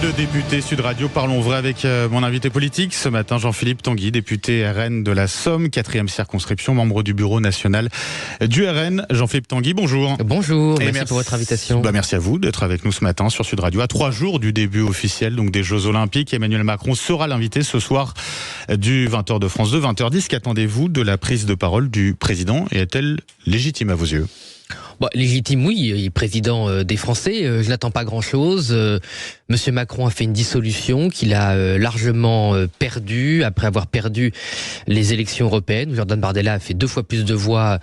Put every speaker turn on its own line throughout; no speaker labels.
de député Sud Radio, parlons vrai avec mon invité politique ce matin, Jean-Philippe Tanguy, député RN de la Somme, 4e circonscription, membre du bureau national du RN. Jean-Philippe Tanguy, bonjour.
Bonjour, merci pour votre invitation.
Merci à vous d'être avec nous ce matin sur Sud Radio. À 3 jours du début officiel donc des Jeux Olympiques, Emmanuel Macron sera l'invité ce soir du 20h de France 2, 20h10. Qu'attendez-vous de la prise de parole du président et est-elle légitime à vos yeux ?
Légitime, oui, il est président des Français, je n'attends pas grand-chose. Monsieur Macron a fait une dissolution qu'il a largement perdue, après avoir perdu les élections européennes, où Jordan Bardella a fait 2 fois plus de voix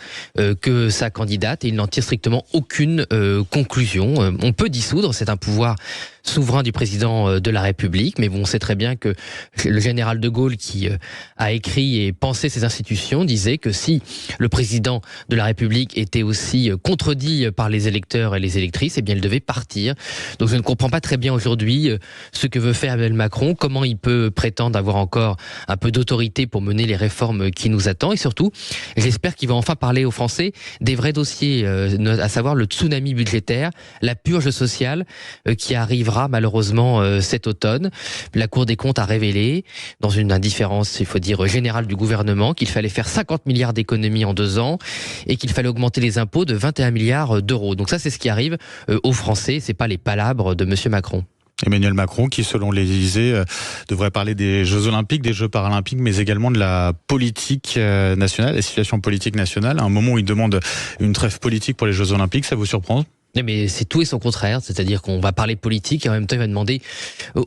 que sa candidate, et il n'en tire strictement aucune conclusion. On peut dissoudre, c'est un pouvoir souverain du président de la République, mais on sait très bien que le général de Gaulle, qui a écrit et pensé ces institutions, disait que si le président de la République était aussi contredit par les électeurs et les électrices, eh bien il devait partir. Donc je ne comprends pas très bien aujourd'hui ce que veut faire Emmanuel Macron, comment il peut prétendre avoir encore un peu d'autorité pour mener les réformes qui nous attendent, et surtout j'espère qu'il va enfin parler aux Français des vrais dossiers, à savoir le tsunami budgétaire, la purge sociale qui arrivera malheureusement cet automne. La Cour des comptes a révélé, dans une indifférence, il faut dire, générale du gouvernement, qu'il fallait faire 50 milliards d'économies en 2 ans et qu'il fallait augmenter les impôts de 21 milliards d'euros. Donc ça, c'est ce qui arrive aux Français, c'est pas les palabres de Monsieur Macron.
Emmanuel Macron, qui selon l'Élysée devrait parler des Jeux Olympiques, des Jeux Paralympiques, mais également de la politique nationale, la situation politique nationale, à un moment où il demande une trêve politique pour les Jeux Olympiques, ça vous surprend ?
Mais c'est tout et son contraire, c'est-à-dire qu'on va parler politique et en même temps il va demander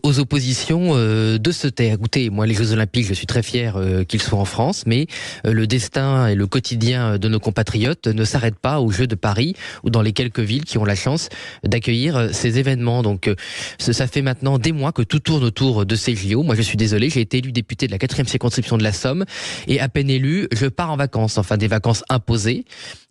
aux oppositions de se taire. Écoutez, moi les Jeux Olympiques, je suis très fier qu'ils soient en France, mais le destin et le quotidien de nos compatriotes ne s'arrêtent pas aux Jeux de Paris ou dans les quelques villes qui ont la chance d'accueillir ces événements. Donc ça fait maintenant des mois que tout tourne autour de ces JO. Moi je suis désolé, j'ai été élu député de la 4e circonscription de la Somme et à peine élu, je pars en vacances, enfin des vacances imposées.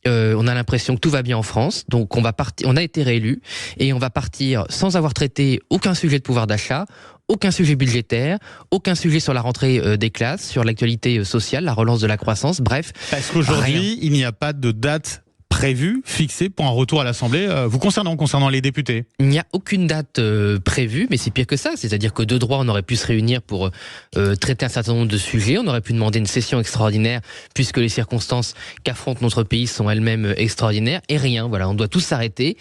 On a l'impression que tout va bien en France, donc on a été réélu et on va partir sans avoir traité aucun sujet de pouvoir d'achat, aucun sujet budgétaire, aucun sujet sur la rentrée des classes, sur l'actualité sociale, la relance de la croissance, bref.
Parce qu'aujourd'hui, il n'y a pas de date prévue, fixée pour un retour à l'Assemblée, vous concernant les députés?
Il n'y a aucune date prévue, mais c'est pire que ça. C'est-à-dire que de droit, on aurait pu se réunir pour traiter un certain nombre de sujets. On aurait pu demander une session extraordinaire, puisque les circonstances qu'affronte notre pays sont elles-mêmes extraordinaires. Et rien, voilà, on doit tous s'arrêter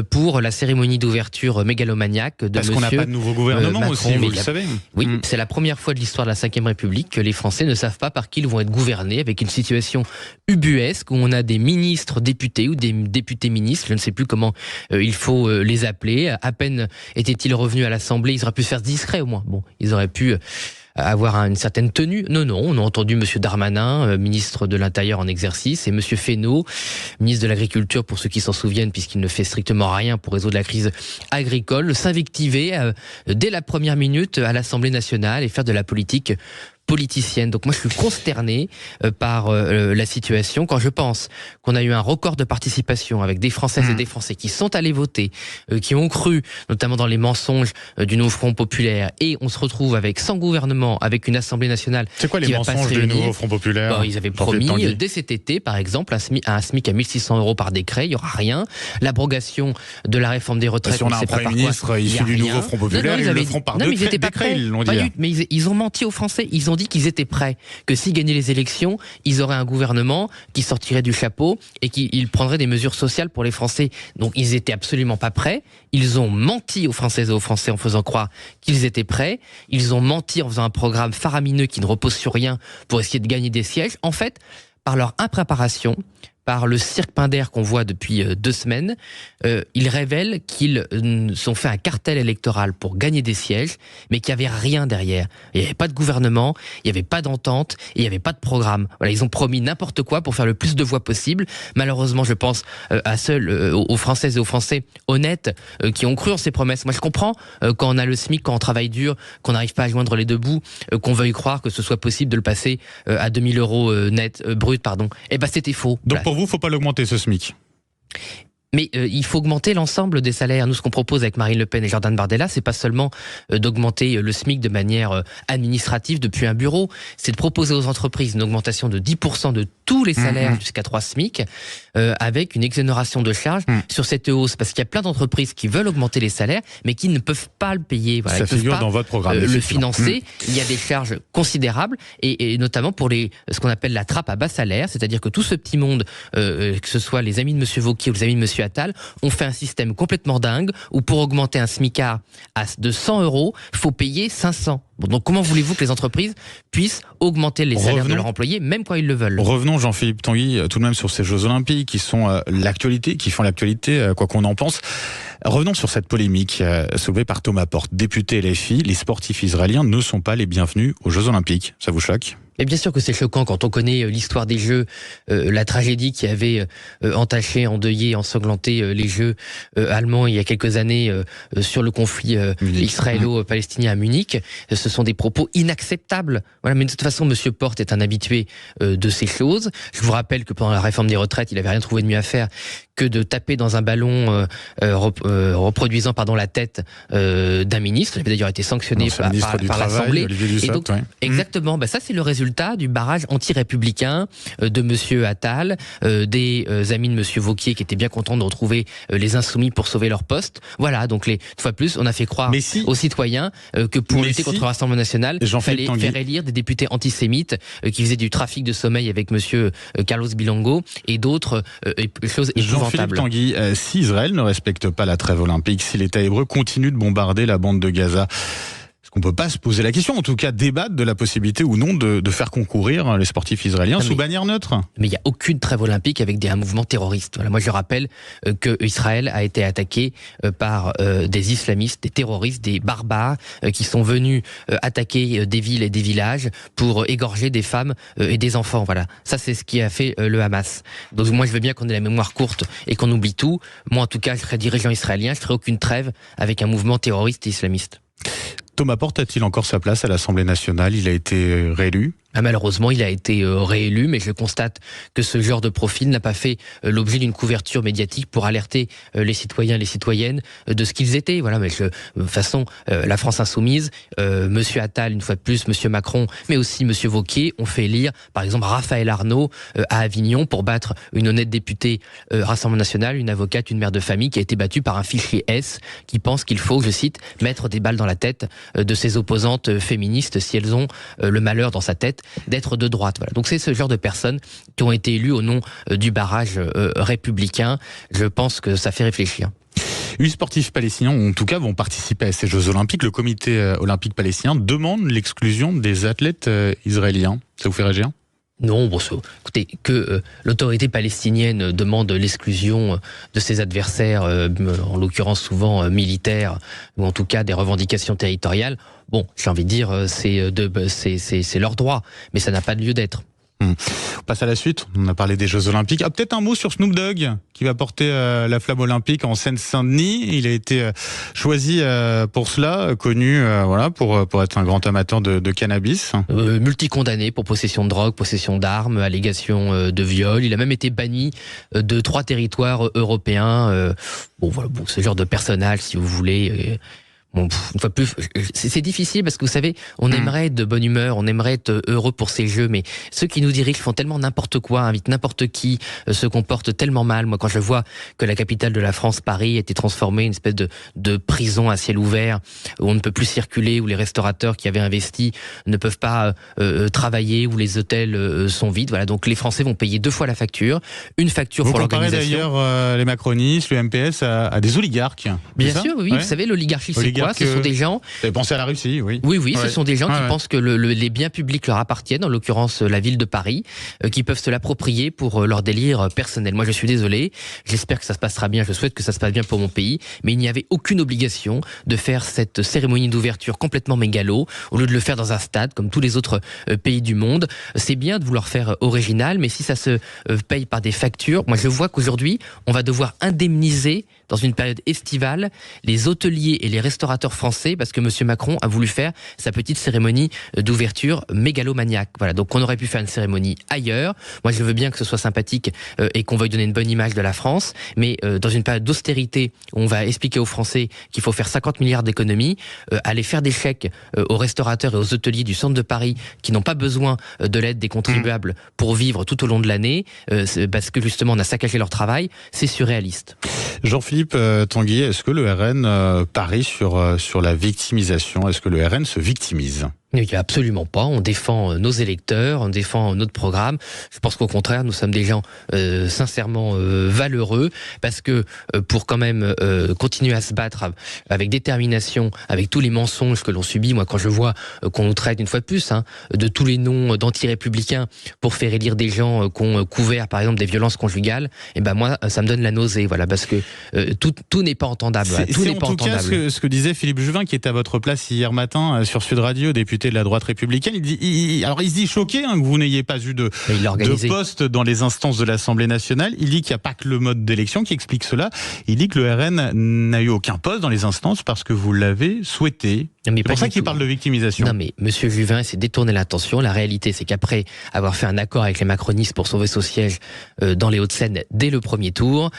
pour la cérémonie d'ouverture mégalomaniaque de
Parce
monsieur
qu'on n'a pas de nouveau gouvernement
Macron,
aussi, vous le savez.
Oui, c'est la première fois de l'histoire de la Ve République que les Français ne savent pas par qui ils vont être gouvernés, avec une situation ubuesque où on a des ministres, députés ou des députés ministres, je ne sais plus comment il faut les appeler. À peine étaient-ils revenus à l'Assemblée, ils auraient pu se faire discret au moins. Bon, ils auraient pu avoir une certaine tenue. Non, on a entendu Monsieur Darmanin, ministre de l'Intérieur en exercice, et Monsieur Fesneau, ministre de l'Agriculture, pour ceux qui s'en souviennent, puisqu'il ne fait strictement rien pour résoudre la crise agricole, s'invectiver dès la première minute à l'Assemblée nationale et faire de la politique politicienne. Donc moi je suis consterné par la situation quand je pense qu'on a eu un record de participation avec des Françaises et des Français qui sont allés voter, qui ont cru notamment dans les mensonges du nouveau Front Populaire, et on se retrouve avec sans gouvernement, avec une Assemblée nationale.
C'est quoi les mensonges du nouveau Front Populaire?
Ils avaient promis dès cet été par exemple un SMIC à 1600 € par décret, il n'y aura rien. L'abrogation de la réforme des retraites,
si on a un Premier ministre issu du nouveau Front Populaire, ils le feront par décret, ils l'ont dit.
Mais ils ont menti aux Français, ils ont dit qu'ils étaient prêts, que s'ils gagnaient les élections, ils auraient un gouvernement qui sortirait du chapeau et qui prendrait des mesures sociales pour les Français. Donc ils étaient absolument pas prêts. Ils ont menti aux Françaises et aux Français en faisant croire qu'ils étaient prêts. Ils ont menti en faisant un programme faramineux qui ne repose sur rien pour essayer de gagner des sièges. En fait, par leur impréparation, par le cirque Pinder qu'on voit depuis 2 semaines, ils révèlent qu'ils ont fait un cartel électoral pour gagner des sièges, mais qu'il n'y avait rien derrière. Il n'y avait pas de gouvernement, il n'y avait pas d'entente, et il n'y avait pas de programme. Voilà, ils ont promis n'importe quoi pour faire le plus de voix possible. Malheureusement, je pense aux Françaises et aux Français honnêtes qui ont cru en ces promesses. Moi, je comprends quand on a le SMIC, quand on travaille dur, qu'on n'arrive pas à joindre les deux bouts, qu'on veuille croire que ce soit possible de le passer à 2000 € net, brut, pardon. Eh ben, c'était faux.
Donc pour vous, il ne faut pas l'augmenter, ce SMIC?
Mais il faut augmenter l'ensemble des salaires. Nous, ce qu'on propose avec Marine Le Pen et Jordan Bardella, c'est pas seulement d'augmenter le SMIC de manière administrative depuis un bureau, c'est de proposer aux entreprises une augmentation de 10% de tous les salaires jusqu'à 3 SMIC, avec une exonération de charges sur cette hausse. Parce qu'il y a plein d'entreprises qui veulent augmenter les salaires, mais qui ne peuvent pas le payer. Voilà,
ça figure dans votre programme.
Le financer. Il y a des charges considérables, et notamment pour ce qu'on appelle la trappe à bas salaire, c'est-à-dire que tout ce petit monde, que ce soit les amis de M. Wauquiez ou les amis de M. Attal, ont fait un système complètement dingue où pour augmenter un SMICAR de 100 €, il faut payer 500. Bon, donc comment voulez-vous que les entreprises puissent augmenter les salaires de leurs employés, même quand ils le veulent?
Revenons, Jean-Philippe Tanguy, tout de même sur ces Jeux Olympiques qui sont l'actualité, qui font l'actualité, quoi qu'on en pense. Revenons sur cette polémique soulevée par Thomas Porte, député LFI. Les sportifs israéliens ne sont pas les bienvenus aux Jeux Olympiques. Ça vous choque ?
Et bien sûr que c'est choquant quand on connaît l'histoire des Jeux, la tragédie qui avait entaché, endeuillé, ensanglanté les Jeux allemands il y a quelques années sur le conflit israélo-palestinien à Munich. Ce sont des propos inacceptables. Voilà, mais de toute façon, Monsieur Porte est un habitué de ces choses. Je vous rappelle que pendant la réforme des retraites, il n'avait rien trouvé de mieux à faire que de taper dans un ballon reproduisant la tête d'un ministre. Il avait d'ailleurs été sanctionné par l'Assemblée. Exactement, ça c'est le résultat du barrage anti-républicain de Monsieur Attal, des amis de Monsieur Wauquiez qui étaient bien contents de retrouver les insoumis pour sauver leur poste. Voilà, donc une fois de plus, on a fait croire aux citoyens que pour lutter contre le Rassemblement national, il fallait faire élire des députés antisémites qui faisaient du trafic de sommeil avec Monsieur Carlos Bilongo et d'autres choses épouvantables.
Jean-Philippe Tanguy, si Israël ne respecte pas la trêve olympique, si l'État hébreu continue de bombarder la bande de Gaza, est-ce qu'on ne peut pas se poser la question, en tout cas débattre de la possibilité ou non de faire concourir les sportifs israéliens sous bannière neutre?
Mais il n'y a aucune trêve olympique avec un mouvement terroriste. Voilà, moi je rappelle que Israël a été attaqué par des islamistes, des terroristes, des barbares qui sont venus attaquer des villes et des villages pour égorger des femmes et des enfants. Voilà, ça c'est ce qui a fait le Hamas. Donc moi je veux bien qu'on ait la mémoire courte et qu'on oublie tout. Moi en tout cas je serais dirigeant israélien, je ferais aucune trêve avec un mouvement terroriste et islamiste.
Thomas Porte a-t-il encore sa place à l'Assemblée nationale? Il a été réélu?
Malheureusement, il a été réélu, mais je constate que ce genre de profil n'a pas fait l'objet d'une couverture médiatique pour alerter les citoyens et les citoyennes de ce qu'ils étaient. Voilà, mais de toute façon, la France insoumise, Monsieur Attal, une fois de plus, Monsieur Macron, mais aussi Monsieur Wauquiez, ont fait élire, par exemple, Raphaël Arnaud à Avignon pour battre une honnête députée Rassemblement National, une avocate, une mère de famille qui a été battue par un fichier S qui pense qu'il faut, je cite, mettre des balles dans la tête de ses opposantes féministes si elles ont le malheur dans sa tête d'être de droite. Voilà. Donc c'est ce genre de personnes qui ont été élues au nom du barrage républicain. Je pense que ça fait réfléchir.
8 sportifs palestiniens, en tout cas, vont participer à ces Jeux Olympiques. Le comité olympique palestinien demande l'exclusion des athlètes israéliens. Ça vous fait réagir ?
Non, écoutez, que l'autorité palestinienne demande l'exclusion de ses adversaires, en l'occurrence souvent militaires, ou en tout cas des revendications territoriales, j'ai envie de dire, c'est leur droit, mais ça n'a pas de lieu d'être.
On passe à la suite, on a parlé des Jeux Olympiques. Peut-être un mot sur Snoop Dogg, qui va porter la flamme olympique en Seine-Saint-Denis. Il a été choisi pour cela, connu pour être un grand amateur de cannabis.
Multicondamné pour possession de drogue, possession d'armes, allégation de viol. Il a même été banni de 3 territoires européens. Ce genre de personnage, si vous voulez... une fois de plus, c'est difficile parce que vous savez, on aimerait être de bonne humeur, on aimerait être heureux pour ces Jeux, mais ceux qui nous dirigent font tellement n'importe quoi, invitent n'importe qui, se comportent tellement mal. Moi, quand je vois que la capitale de la France, Paris, a été transformée en une espèce de prison à ciel ouvert, où on ne peut plus circuler, où les restaurateurs qui avaient investi ne peuvent pas travailler, où les hôtels sont vides. Voilà, donc les Français vont payer 2 fois la facture, une facture pour l'organisation.
Vous comparez d'ailleurs les macronistes, le MPS à des oligarques.
Bien sûr, oui. Ouais. Vous savez, l'oligarchie, c'est quoi? Ce sont des gens...
Vous avez pensé à la Russie, oui.
Oui, ce sont des gens qui pensent que les biens publics leur appartiennent, en l'occurrence la ville de Paris, qui peuvent se l'approprier pour leur délire personnel. Moi, je suis désolé, j'espère que ça se passera bien, je souhaite que ça se passe bien pour mon pays, mais il n'y avait aucune obligation de faire cette cérémonie d'ouverture complètement mégalo, au lieu de le faire dans un stade, comme tous les autres pays du monde. C'est bien de vouloir faire original, mais si ça se paye par des factures, moi je vois qu'aujourd'hui, on va devoir indemniser, dans une période estivale, les hôteliers et les restaurateurs restaurateurs français parce que Monsieur Macron a voulu faire sa petite cérémonie d'ouverture mégalomaniaque. Voilà, donc on aurait pu faire une cérémonie ailleurs. Moi, je veux bien que ce soit sympathique et qu'on veuille donner une bonne image de la France, mais dans une période d'austérité où on va expliquer aux Français qu'il faut faire 50 milliards d'économies, aller faire des chèques aux restaurateurs et aux hôteliers du centre de Paris qui n'ont pas besoin de l'aide des contribuables pour vivre tout au long de l'année, parce que justement on a saccagé leur travail, c'est surréaliste.
Jean-Philippe Tanguy, est-ce que le RN parie sur la victimisation? Est-ce que le RN se victimise?
Absolument pas. On défend nos électeurs, on défend notre programme. Je pense qu'au contraire, nous sommes des gens sincèrement valeureux, parce que pour quand même continuer à se battre avec détermination, avec tous les mensonges que l'on subit, moi quand je vois qu'on nous traite une fois de plus de tous les noms d'anti-républicains pour faire élire des gens qui ont couvert par exemple des violences conjugales, et ben moi ça me donne la nausée, voilà, parce que tout n'est pas entendable. Tout n'est pas entendable.
C'est en tout cas ce que disait Philippe Juvin, qui était à votre place hier matin sur Sud Radio, député de la droite républicaine. Il se dit choqué que vous n'ayez pas eu de poste dans les instances de l'Assemblée nationale. Il dit qu'il n'y a pas que le mode d'élection qui explique cela. Il dit que le RN n'a eu aucun poste dans les instances parce que vous l'avez souhaité. C'est pour ça qu'il parle de victimisation.
Non mais Monsieur Juvin s'est détourné l'attention. La réalité, c'est qu'après avoir fait un accord avec les macronistes pour sauver son siège dans les Hauts-de-Seine dès le premier tour,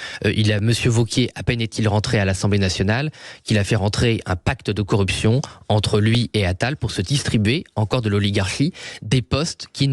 Monsieur Wauquiez, à peine est-il rentré à l'Assemblée nationale, qu'il a fait rentrer un pacte de corruption entre lui et Attal pour se distribuer encore de l'oligarchie, des postes qui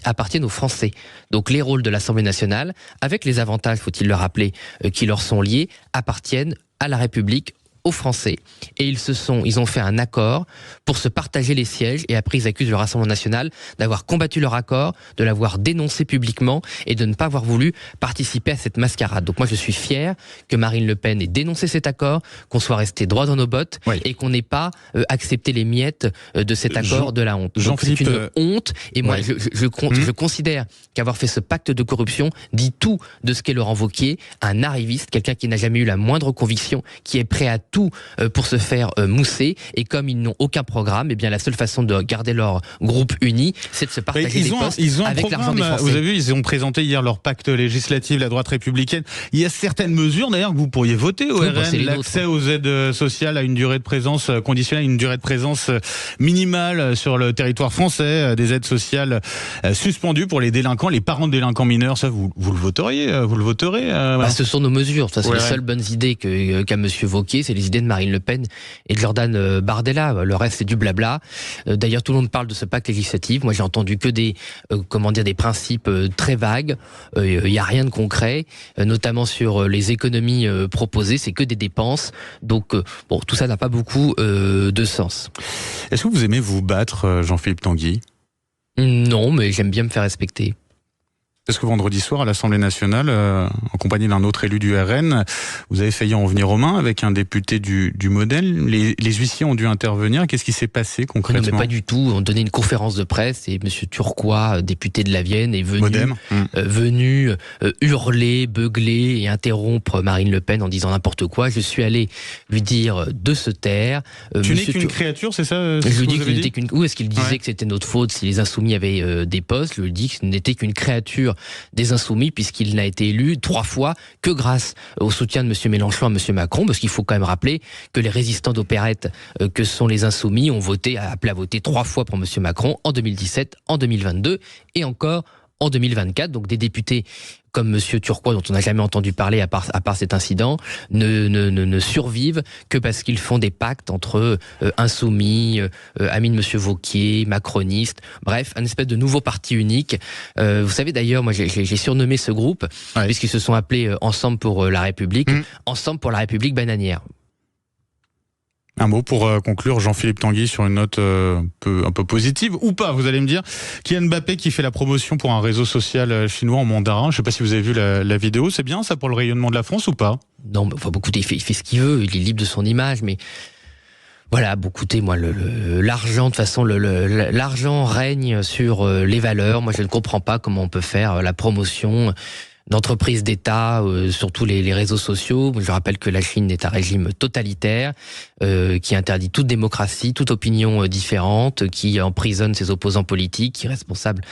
appartiennent aux Français. Donc les rôles de l'Assemblée nationale, avec les avantages, faut-il le rappeler, qui leur sont liés, appartiennent à la République, aux Français. Et ils ont fait un accord pour se partager les sièges, et après ils accusent le Rassemblement national d'avoir combattu leur accord, de l'avoir dénoncé publiquement et de ne pas avoir voulu participer à cette mascarade. Donc moi je suis fier que Marine Le Pen ait dénoncé cet accord, qu'on soit resté droit dans nos bottes, et qu'on n'ait pas accepté les miettes de cet accord de la honte. Donc c'est une honte, et moi je considère qu'avoir fait ce pacte de corruption dit tout de ce qu'est Laurent Wauquiez, un arriviste, quelqu'un qui n'a jamais eu la moindre conviction, qui est prêt à tout pour se faire mousser, et comme ils n'ont aucun programme, et bien la seule façon de garder leur groupe uni, c'est de se partager des postes avec l'argent des Français.
Vous avez vu, ils ont présenté hier leur pacte législatif, la droite républicaine. Il y a certaines mesures d'ailleurs que vous pourriez voter au RN, l'accès aux aides sociales à une durée de présence conditionnelle, une durée de présence minimale sur le territoire français, des aides sociales suspendues pour les délinquants, les parents de délinquants mineurs. Ça, vous le voteriez, vous le voterez.
Ce sont nos mesures. De toute façon, les seules bonnes idées qu'a Monsieur Wauquiez, c'est les idées de Marine Le Pen et de Jordan Bardella. Le reste, c'est du blabla. D'ailleurs, tout le monde parle de ce pacte législatif. Moi, j'ai entendu que des principes très vagues. Il n'y a rien de concret, notamment sur les économies proposées. C'est que des dépenses. Donc, tout ça n'a pas beaucoup de sens.
Est-ce que vous aimez vous battre, Jean-Philippe Tanguy?
Non, mais j'aime bien me faire respecter.
Est-ce que vendredi soir, à l'Assemblée nationale, en compagnie d'un autre élu du RN, vous avez failli en venir aux mains avec un député du Modem? Les huissiers ont dû intervenir. Qu'est-ce qui s'est passé concrètement?
Non, mais pas du tout. On donnait une conférence de presse et Monsieur Turquois, député de la Vienne, est venu hurler, beugler et interrompre Marine Le Pen en disant n'importe quoi. Je suis allé lui dire de se taire.
Tu n'es qu'une créature, c'est ça?
Je lui dis qu'il n'était qu'une... Où est-ce qu'il disait que c'était notre faute si les Insoumis avaient des postes? Je lui dis que ce n'était qu'une créature des Insoumis, puisqu'il n'a été élu 3 fois que grâce au soutien de M. Mélenchon à M. Macron, parce qu'il faut quand même rappeler que les résistants d'opérette que sont les Insoumis ont appelé à voter 3 fois pour M. Macron, en 2017, en 2022 et encore en 2024. Donc des députés comme M. Turquois, dont on n'a jamais entendu parler à part cet incident, ne survivent que parce qu'ils font des pactes entre insoumis, amis de M. Wauquiez, macronistes, bref, un espèce de nouveau parti unique. Vous savez d'ailleurs, moi j'ai surnommé ce groupe, puisqu'ils se sont appelés Ensemble pour la République, Ensemble pour la République bananière.
Un mot pour conclure, Jean-Philippe Tanguy, sur une note un peu positive, ou pas, vous allez me dire. Kylian Mbappé qui fait la promotion pour un réseau social chinois en mandarin. Je ne sais pas si vous avez vu la vidéo. C'est bien ça pour le rayonnement de la France ou pas? Non,
écoutez, il fait ce qu'il veut, il est libre de son image, mais... Voilà, écoutez, moi, l'argent, de toute façon, l'argent règne sur les valeurs. Moi, je ne comprends pas comment on peut faire la promotion d'entreprises d'État sur tous les réseaux sociaux. Je rappelle que la Chine est un régime totalitaire qui interdit toute démocratie, toute opinion différente, qui emprisonne ses opposants politiques, qui est responsable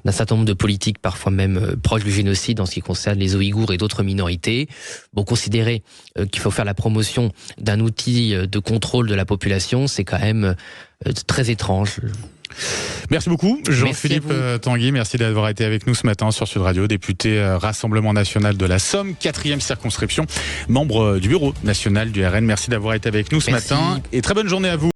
d'un certain nombre de politiques parfois même proches du génocide en ce qui concerne les Ouïghours et d'autres minorités. Bon, considérer qu'il faut faire la promotion d'un outil de contrôle de la population, c'est quand même très étrange.
Merci beaucoup Jean-Philippe Tanguy, merci d'avoir été avec nous ce matin sur Sud Radio, député Rassemblement National de la Somme, 4e circonscription, membre du bureau national du RN. Merci d'avoir été avec nous ce matin et très bonne journée à vous.